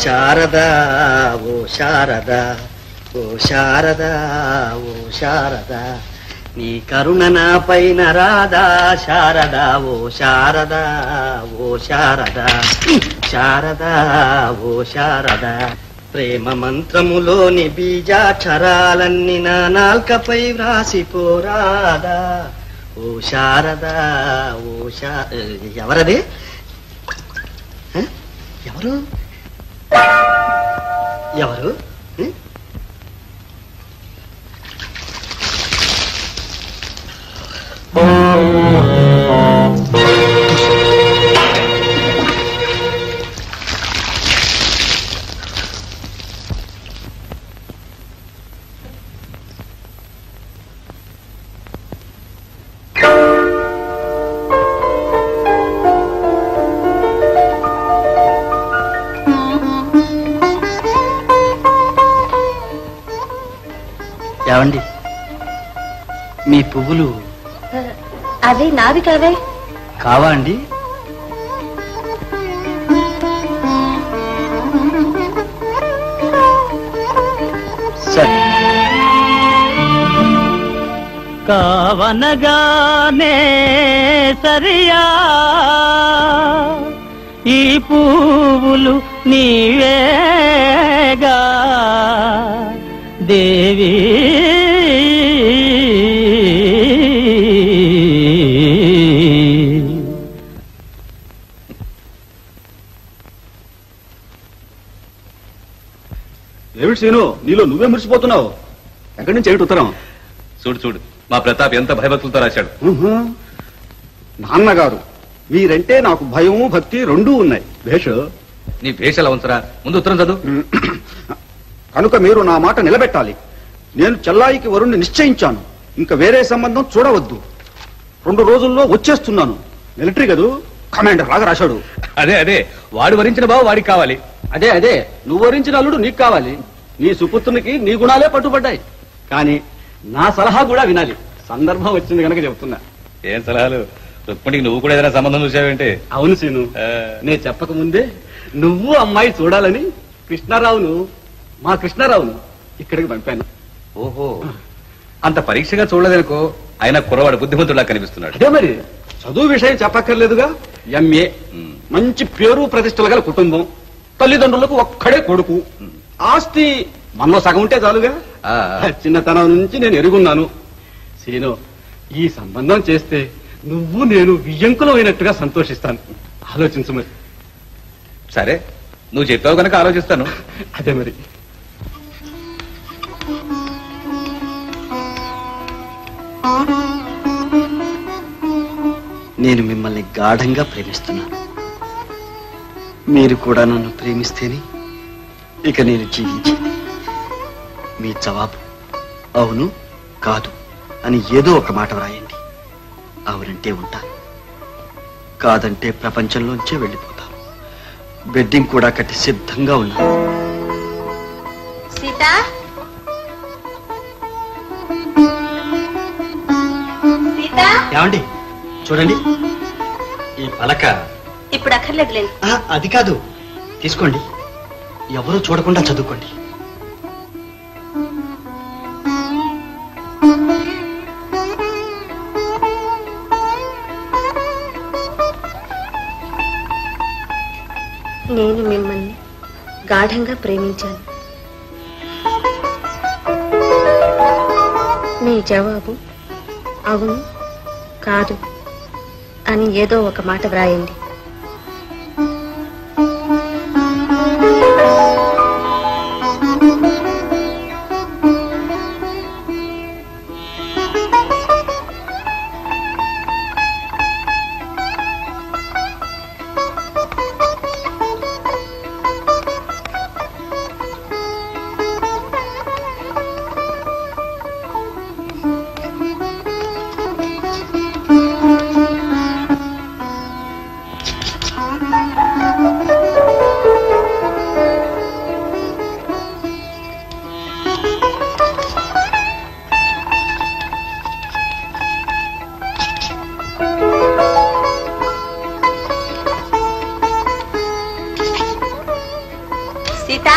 శారదా ఓ శారదా ఓ శారదా ఓ శారదా నీ కరుణ నా పైన రాధా శారదా ఓ శారదా ఓ శారదా శారదా ఓ శారదా ప్రేమ మంత్రములోని బీజాక్షరాలన్నీ నా నాల్కపై వ్రాసిపోరాదా ఓ శారదా ఓ ఎవరది ఎవరు ఎవరు ఏవండి మీ పువ్వులు అవి నావి కావే కావా అండి సరే కావనగానే సరియా ఈ పువ్వులు నీవేగా దేవి ఏమిటి సీను నీలో నువ్వే మురిసిపోతున్నావు ఎక్కడి నుంచి ఏమిటి ఉత్తరం చూడు చూడు మా ప్రతాప్ ఎంత భయభక్తులతో రాశాడు నాన్నగారు మీరంటే నాకు భయము భక్తి రెండూ ఉన్నాయి భేషు నీ భేషలా ఉంచరా ముందు ఉత్తరం చదువు కనుక మీరు నా మాట నిలబెట్టాలి నేను చెల్లాయికి వరుణ్ణి నిశ్చయించాను ఇంకా వేరే సంబంధం చూడవద్దు 2 రోజుల్లో వచ్చేస్తున్నాను మిలిటరీ కదూ కమాండర్ లాగా రాశాడు అదే అదే వాడు వరించిన బావ వాడికి కావాలి అదే అదే నువ్వు వరించిన అల్లుడు నీకు కావాలి నీ సుపుత్రునికి నీ గుణాలే పట్టుబడ్డాయి కానీ నా సలహా కూడా వినాలి సందర్భం వచ్చింది కనుక చెప్తున్నా ఏం సలహాలు రుక్మిణికి నువ్వు కూడా ఏదైనా సంబంధం చూసావేంటి అవును సీను నేను చెప్పక ముందే నువ్వు అమ్మాయి చూడాలని కృష్ణారావును మా కృష్ణారావును ఇక్కడికి పంపాను ఓహో అంత పరీక్షగా చూడలేదనుకో ఆయన కుర్రవాడు బుద్ధిమంతుడా కనిపిస్తున్నాడు అదే మరి చదువు విషయం చెప్పక్కర్లేదుగా ఎంఏ మంచి పేరు ప్రతిష్టలు గల కుటుంబం తల్లిదండ్రులకు ఒక్కడే కొడుకు ఆస్తి మనలో సగం ఉంటే చాలుగా చిన్నతనం నుంచి నేను ఎరుగున్నాను సీను ఈ సంబంధం చేస్తే నువ్వు నేను వియ్యంకులం అయినట్టుగా సంతోషిస్తాను ఆలోచించు మరి సరే నువ్వు చెప్పావు కనుక ఆలోచిస్తాను అదే మరి నేను మిమ్మల్ని గాఢంగా ప్రేమిస్తున్నాను మీరు కూడా నన్ను ప్రేమిస్తేనే ఇక నేను జీవించేది మీ జవాబు అవును కాదు అని ఏదో ఒక మాట వ్రాయండి అవునంటే ఉంటాను కాదంటే ప్రపంచంలోంచే వెళ్ళిపోతాను బెడ్డింగ్ కూడా కట్టి సిద్ధంగా ఉన్నాను సీత సీత ఏమండి చూడండి ఈ పలక ఇప్పుడు అక్కర్లేదులేండి అది కాదు తీసుకోండి ఎవరూ చూడకుండా చదువుకోండి నేను మిమ్మల్ని గాఢంగా ప్రేమించాను మీ జవాబు అవును కాదు అని ఏదో ఒక మాట వ్రాయండి సీత,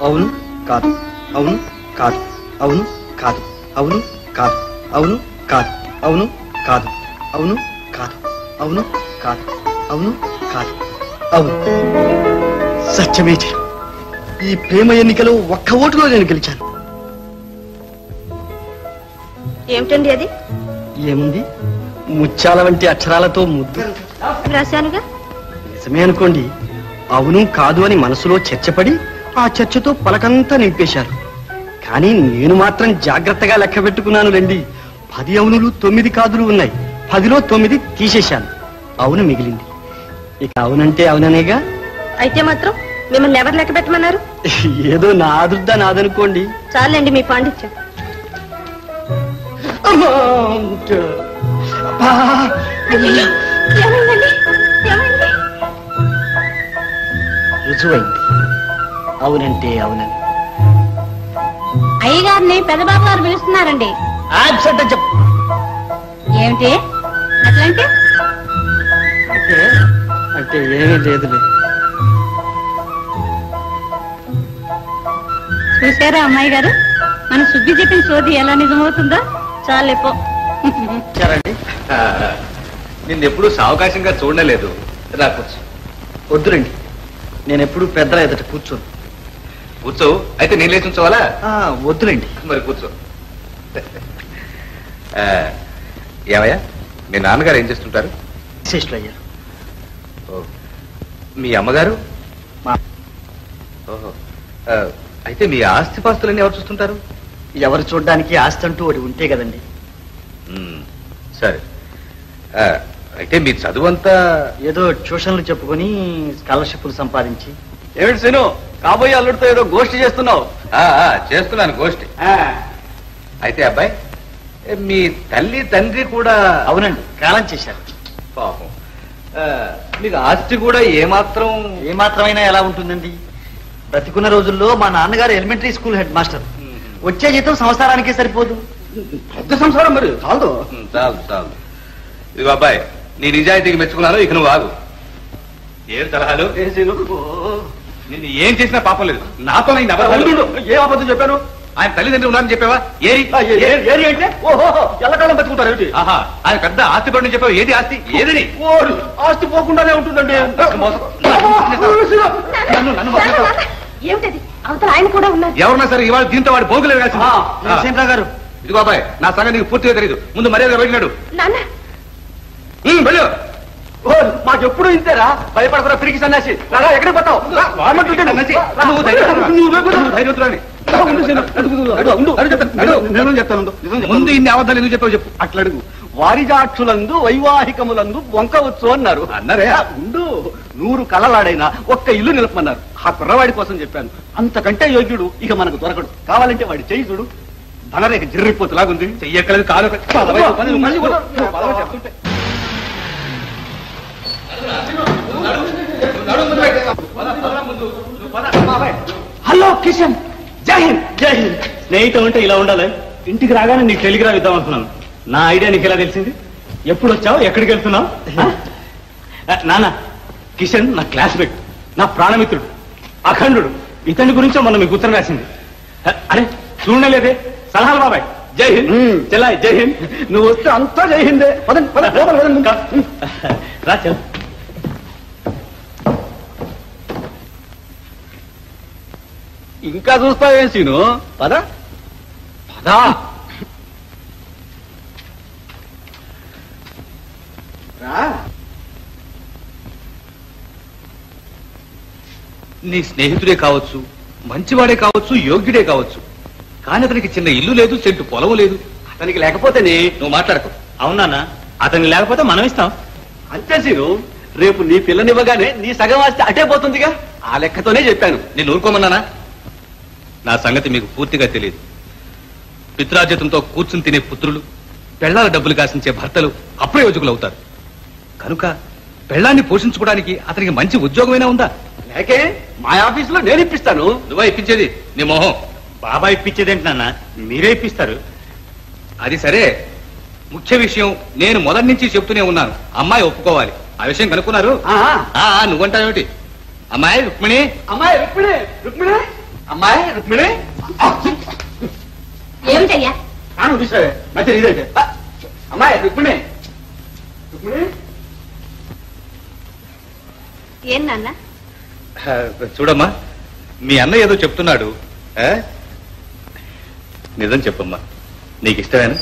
అవును కాదు, అవును కాదు, అవును కాదు, అవును కాదు, అవును కాదు, అవును కాదు, అవును కాదు, అవును కాదు, అవును కాదు, అవును. సత్యమే జయం. ఈ ప్రేమ ఎన్నికలో ఒక్క ఓటులో నేను గెలిచాను. ఏమిటండి అది? ఏముంది, ముత్యాల వంటి అక్షరాలతో ముద్దు రాశానుగా. నిజమే అనుకోండి. అవును కాదు అని మనసులో చర్చపడి ఆ చర్చతో పలకంతా నింపేశారు. కానీ నేను మాత్రం జాగ్రత్తగా లెక్క పెట్టుకున్నాను రండి. 10 అవునులు 9 కాదులు ఉన్నాయి. 10లో 9 తీసేశాను. అవును మిగిలింది. ఇక అవునంటే అవుననేగా. అయితే మాత్రం మిమ్మల్ని ఎవరు లెక్క పెట్టమన్నారు? ఏదో నా అదుర్దా నాదనుకోండి. చాలండి మీ పాండిత్యం. అబ్బా! అయ్యయ్యో, ఏమైందండి? ఏమైంది? రుజువైంది. అవునంటే అవునని. అయ్యగారిని పెద్దబాబు గారు పిలుస్తున్నారండి. ఆబ్సెంట్ అని చెప్పు. ఏమిటి అట్లంటే? అంటే ఏమీ లేదులే. చూసారా అమ్మాయి గారు, మన సుబ్బి చెప్పిన సోది ఎలా నిజమవుతుందో. చాలేపో. సరండి. నిన్నెప్పుడు సావకాశంగా చూడలేదు. రా కూర్చో. వద్దురండి, నేను ఎప్పుడు పెద్దల ఎదుట కూర్చోను. కూర్చో. అయితే నేను లేచి ఉంచవాలా? వద్దురండి. మరి కూర్చో. ఏమయ్యా, మీ నాన్నగారు ఏం చేస్తుంటారు? విశేషులు అయ్యారు. మీ అమ్మగారు? మా- ఓహో. అయితే మీ ఆస్తిపాస్తులన్నీ ఎవరు చూస్తుంటారు? ఎవరు చూడ్డానికి ఆస్తి అంటూ ఒకటి ఉంటే కదండి. సరే. అయితే మీ చదువు అంతా ఏదో ట్యూషన్లు చెప్పుకొని స్కాలర్షిప్లు సంపాదించి. ఏమిటి సీను, కాబోయే అల్లుడితో ఏదో గోష్ఠి చేస్తున్నావు? చేస్తున్నాను గోష్ఠి. అయితే అబ్బాయి, మీ తల్లి తండ్రి కూడా? అవునండి, కాలం చేశారు. పాపం. మీకు ఆస్తి కూడా ఏమాత్రమైనా ఎలా ఉంటుందండి? బ్రతికున్న రోజుల్లో మా నాన్నగారు ఎలిమెంటరీ స్కూల్ హెడ్ మాస్టర్. వచ్చే జీతం సంవత్సరానికే సరిపోదు. పెద్ద సంసారం మరి చాలు. చాలు చాలు. ఇదిగో అబ్బాయి, నీ నిజాయితీకి మెచ్చుకున్నాను. ఇక నువ్వు ఆగు. ఏం సలహాలు? నిన్ను ఏం చేసినా పాపం లేదు. నాతో ఏ అబద్ధం చెప్పాను? ఆయన తల్లిదండ్రులు ఉన్నారని చెప్పావా? ఏరి ఏరి అంటే ఓహో ఎల్లకాలం బతుకుంటారు ఏమిటి? ఆహా, ఆయన పెద్ద ఆస్తి పడి చెప్పావు. ఏది ఆస్తి? ఏదని? ఆస్తి పోకుండానే ఉంటుందండి. ఏమిటది? అవతల ఆయన కూడా ఉన్నారు. ఎవరన్నా సరే ఇవాళ దీంతో వాడు భోగులు నరసింహరావు గారు, ఇదిగో అబ్బాయి, నా సంగతి నీకు పూర్తిగా తెలియదు. ముందు మర్యాదగా వెళ్ళినాడు. నాన్న, వెళ్ళు. మాకెప్పుడు ఇంతేరా? భయపడతారా పిరికి సన్యాసి? ఎక్కడికి పోతావు? ముందు ఇన్ని అబద్ధాలు ఎందుకు చెప్పావు చెప్పు. అట్లా అడుగు. వారిజాక్షులందు వైవాహికములందు వంకవచ్చు అన్నారు. అన్నారే? ఉండు, 100 కలలాడైనా ఒక్క ఇల్లు నిలపమన్నారు. ఆ కుర్రవాడి కోసం చెప్పాను. అంతకంటే యోగ్యుడు ఇక మనకు దొరకడు. కావాలంటే వాడి చెయ్యి చూడు, ధనరేఖ జిర్రిపోతులాగుంది. చెయ్యక్కలేదు, కాదు. చెప్తుంటే హలో కిషన్, జై హింద్. జై హింద్. స్నేహితం అంటే ఇలా ఉండాలి. ఇంటికి రాగానే నీకు టెలిగ్రామ్ ఇద్దాం అనుకున్నాను. నా ఐడియా నీకు ఎలా తెలిసింది? ఎప్పుడు వచ్చావు? ఎక్కడికి వెళ్తున్నావు? నాన్న, కిషన్ నా క్లాస్మేట్, నా ప్రాణమిత్రుడు, అఖండుడు. ఇతని గురించో మనం మీకు ఉత్తరం రాసింది. అరే చూడలేదే. సలహాలు బాబాయ్. జై హింద్. చెల్లాయి జై హింద్. నువ్వు వస్తే అంతా జై హిందే. రా చెల్. ఇంకా చూస్తావేం సీను? పద పదా. నీ స్నేహితుడే కావచ్చు, మంచివాడే కావచ్చు, యోగ్యుడే కావచ్చు. కానీ అతనికి చిన్న ఇల్లు లేదు, సెంటు పొలం లేదు. అతనికి లేకపోతేనే నువ్వు మాట్లాడకు. అవునా? అతనికి లేకపోతే మనం ఇస్తాం. అంతే సీను. రేపు నీ పిల్లనివ్వగానే నీ సగం ఆస్తి అటే పోతుందిగా. ఆ లెక్కతోనే చెప్పాను. నేను ఊరుకోమన్నానా? నా సంగతి మీకు పూర్తిగా తెలియదు. పిత్రార్జితంతో కూర్చుని తినే పుత్రులు, పెళ్లాల డబ్బులు కాసించే భర్తలు అప్రయోజకులు అవుతారు. కనుక పెళ్లాన్ని పోషించుకోవడానికి అతనికి మంచి ఉద్యోగమైనా ఉందా? లేకే మా ఆఫీసులో నేను ఇప్పిస్తాను. నువ్వా ఇప్పించేది? నీ మొహం. బాబా ఇప్పించేదేంటి నాన్న, మీరే ఇప్పిస్తారు. అది సరే, ముఖ్య విషయం నేను మొదటి నుంచి చెప్తూనే ఉన్నాను. అమ్మాయి ఒప్పుకోవాలి. ఆ విషయం కనుక్కున్నారు? నువ్వంటావేమిటి? అమ్మాయి రుక్మిణి, అమ్మాయి రుక్మిణి, రుక్మిణి, అమ్మాయి రుక్మిణి. ఏమిటయ్యా? మంచి ఇదంటే అమ్మాయి రుక్మిణి, రుక్మిణి. ఏం నాన్న? చూడమ్మా, మీ అన్న ఏదో చెప్తున్నాడు. నిజం చెప్పమ్మా, నీకు ఇష్టమేనా?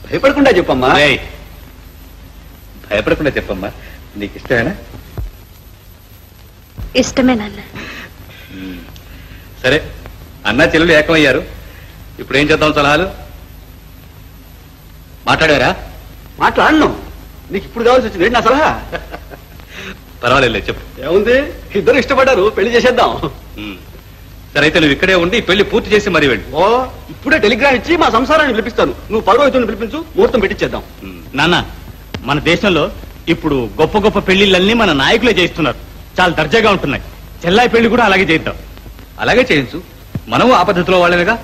భయపడకుండా చెప్పమ్మా. భయపడకుండా చెప్పమ్మా, నీకు ఇష్టమేనా? ఇష్టమే నాన్న. సరే, అన్నా చెల్లెలు ఏకమయ్యారు. ఇప్పుడు ఏం చేద్దాం? సలహాలు మాట్లాడారా? మాట్లాడను. నీకు ఇప్పుడు కావాల్సి వచ్చింది నా సలహా. పర్వాలేదు, చెప్పు. ఏముంది, ఇద్దరు ఇష్టపడ్డారు, పెళ్లి చేసేద్దాం. సరే, అయితే నువ్వు ఇక్కడే ఉండి పెళ్లి పూర్తి చేసి మరీ వెళ్ళి. ఓ, ఇప్పుడే టెలిగ్రామ్ ఇచ్చి మా సంసారాన్ని పిలిపిస్తాను. నువ్వు పర్వతుని పిలిపించు, ముహూర్తం పెట్టించేద్దాం. నాన్న, మన దేశంలో ఇప్పుడు గొప్ప గొప్ప పెళ్లిళ్ళన్నీ మన నాయకులే చేయిస్తున్నారు. చాలా దర్జాగా ఉంటున్నాయి. చెల్లాయి పెళ్లి కూడా అలాగే చేద్దాం. అలాగే చేయించు. మనము ఆ పద్ధతిలో వాళ్ళేగా.